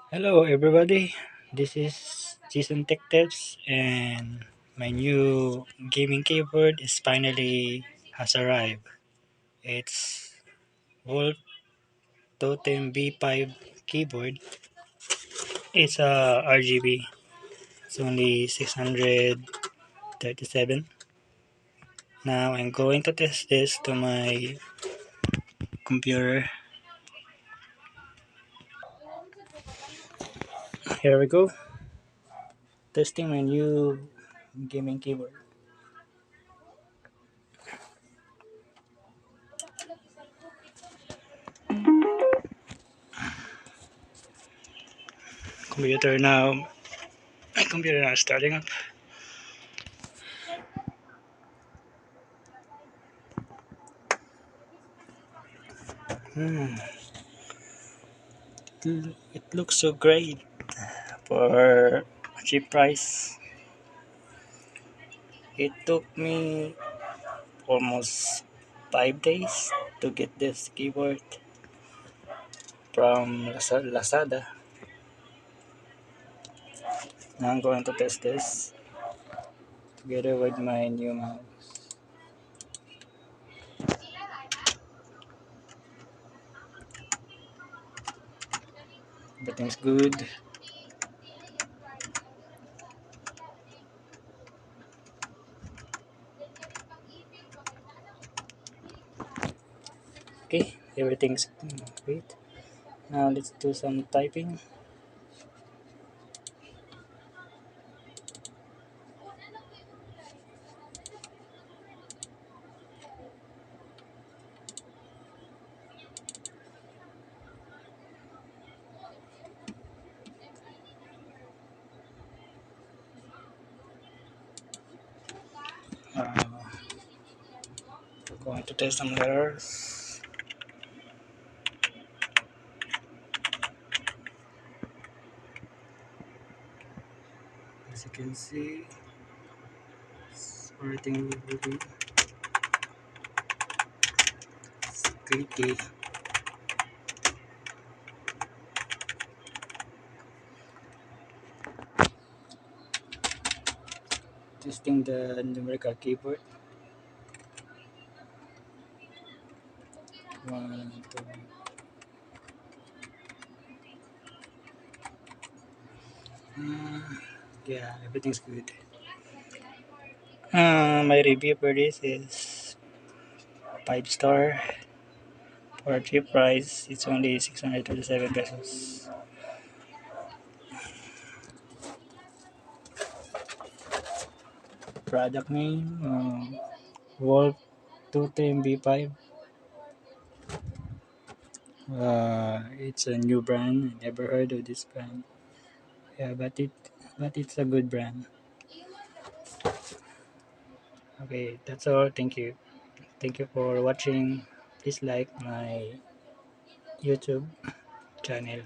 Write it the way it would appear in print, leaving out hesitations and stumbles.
Hello everybody, this is Jason Tech Tips and my new gaming keyboard is finally has arrived. It's Volt TOTEM V5 keyboard. It's a RGB. It's only 637. Now I'm going to test this to my computer. Here we go. Testing my new gaming keyboard. Computer now. My computer now is starting up. Hmm. It looks so great for a cheap price. It took me almost 5 days to get this keyboard from Lazada. Now I'm going to test this together with my new mouse. Everything's good. Okay, everything's great. Now let's do some typing. Uh, Going to test some letters. As you can see, everything will be squeaky. Testing the numerical keyboard. One, two. Uh, yeah, everything's good. My review for this is 5 star for a cheap price. It's only 637 pesos. Product name Wolf 210B5. It's a new brand. I never heard of this brand. Yeah, but it's a good brand. Okay, that's all. Thank you. Thank you for watching. Please like my YouTube channel.